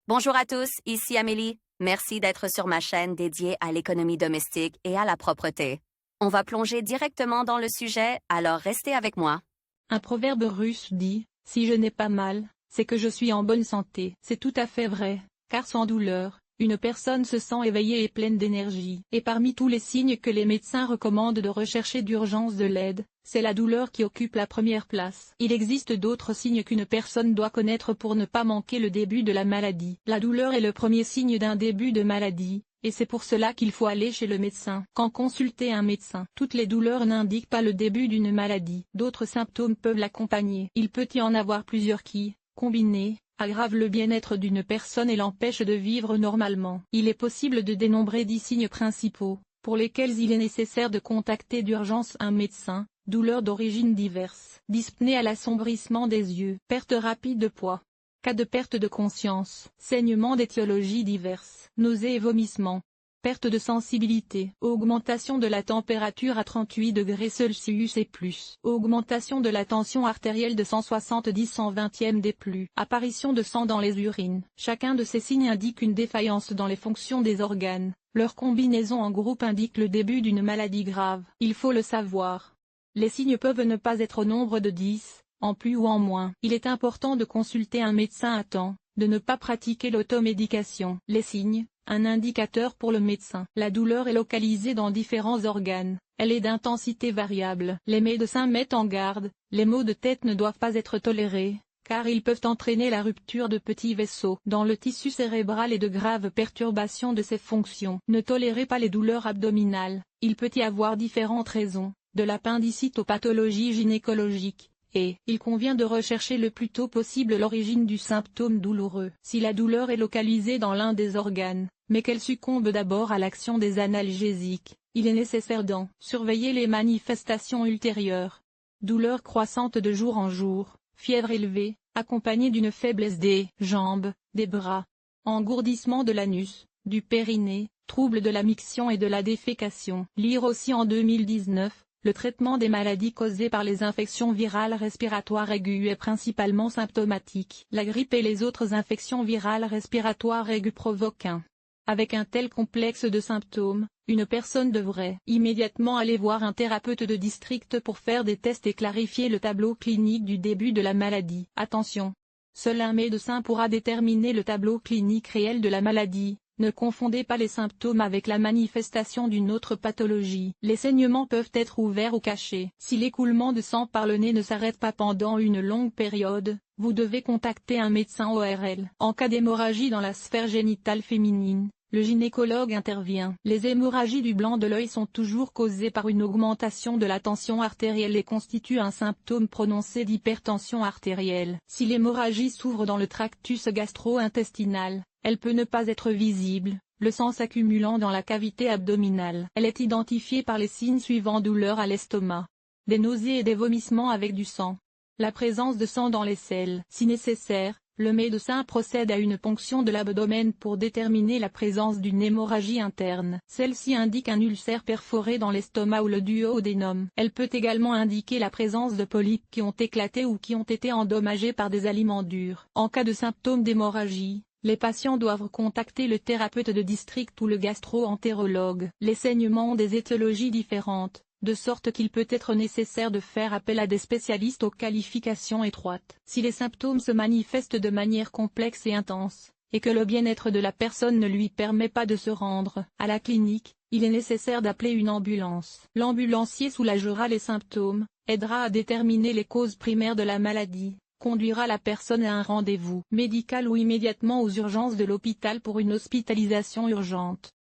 Bonjour à tous, ici Amélie. Merci d'être sur ma chaîne dédiée à l'économie domestique et à la propreté. On va plonger directement dans le sujet, alors restez avec moi. Un proverbe russe dit « Si je n'ai pas mal, c'est que je suis en bonne santé ». C'est tout à fait vrai, car sans douleur, une personne se sent éveillée et pleine d'énergie. Et parmi tous les signes que les médecins recommandent de rechercher d'urgence de l'aide, c'est la douleur qui occupe la première place. Il existe d'autres signes qu'une personne doit connaître pour ne pas manquer le début de la maladie. La douleur est le premier signe d'un début de maladie, et c'est pour cela qu'il faut aller chez le médecin. Quand consulter un médecin, toutes les douleurs n'indiquent pas le début d'une maladie. D'autres symptômes peuvent l'accompagner. Il peut y en avoir plusieurs qui, combinés, aggravent le bien-être d'une personne et l'empêchent de vivre normalement. Il est possible de dénombrer 10 signes principaux, pour lesquels il est nécessaire de contacter d'urgence un médecin. Douleurs d'origine diverses. Dyspnée à l'assombrissement des yeux. Perte rapide de poids. Cas de perte de conscience. Saignement d'étiologies diverses. Nausées et vomissements. Perte de sensibilité. Augmentation de la température à 38 degrés Celsius et plus. Augmentation de la tension artérielle de 170/120 des plus. Apparition de sang dans les urines. Chacun de ces signes indique une défaillance dans les fonctions des organes. Leur combinaison en groupe indique le début d'une maladie grave. Il faut le savoir. Les signes peuvent ne pas être au nombre de 10, en plus ou en moins. Il est important de consulter un médecin à temps, de ne pas pratiquer l'automédication. Les signes, un indicateur pour le médecin. La douleur est localisée dans différents organes, elle est d'intensité variable. Les médecins mettent en garde, les maux de tête ne doivent pas être tolérés, car ils peuvent entraîner la rupture de petits vaisseaux dans le tissu cérébral et de graves perturbations de ses fonctions. Ne tolérez pas les douleurs abdominales, il peut y avoir différentes raisons, de l'appendicite aux pathologies gynécologiques, et il convient de rechercher le plus tôt possible l'origine du symptôme douloureux. Si la douleur est localisée dans l'un des organes, mais qu'elle succombe d'abord à l'action des analgésiques, il est nécessaire d'en surveiller les manifestations ultérieures. Douleur croissante de jour en jour, fièvre élevée, accompagnée d'une faiblesse des jambes, des bras, engourdissement de l'anus, du périnée, troubles de la miction et de la défécation. Lire aussi en 2019. Le traitement des maladies causées par les infections virales respiratoires aiguës est principalement symptomatique. La grippe et les autres infections virales respiratoires aiguës provoquent Avec un tel complexe de symptômes, une personne devrait immédiatement aller voir un thérapeute de district pour faire des tests et clarifier le tableau clinique du début de la maladie. Attention! Seul un médecin pourra déterminer le tableau clinique réel de la maladie. Ne confondez pas les symptômes avec la manifestation d'une autre pathologie. Les saignements peuvent être ouverts ou cachés. Si l'écoulement de sang par le nez ne s'arrête pas pendant une longue période, vous devez contacter un médecin ORL. En cas d'hémorragie dans la sphère génitale féminine, le gynécologue intervient. Les hémorragies du blanc de l'œil sont toujours causées par une augmentation de la tension artérielle et constituent un symptôme prononcé d'hypertension artérielle. Si l'hémorragie s'ouvre dans le tractus gastro-intestinal, elle peut ne pas être visible, le sang s'accumulant dans la cavité abdominale. Elle est identifiée par les signes suivants: douleur à l'estomac, des nausées et des vomissements avec du sang, la présence de sang dans les selles. Si nécessaire, le médecin procède à une ponction de l'abdomen pour déterminer la présence d'une hémorragie interne. Celle-ci indique un ulcère perforé dans l'estomac ou le duodénum. Elle peut également indiquer la présence de polypes qui ont éclaté ou qui ont été endommagés par des aliments durs. En cas de symptômes d'hémorragie, les patients doivent contacter le thérapeute de district ou le gastro-entérologue. Les saignements ont des étiologies différentes, de sorte qu'il peut être nécessaire de faire appel à des spécialistes aux qualifications étroites. Si les symptômes se manifestent de manière complexe et intense, et que le bien-être de la personne ne lui permet pas de se rendre à la clinique, il est nécessaire d'appeler une ambulance. L'ambulancier soulagera les symptômes, aidera à déterminer les causes primaires de la maladie, conduira la personne à un rendez-vous médical ou immédiatement aux urgences de l'hôpital pour une hospitalisation urgente.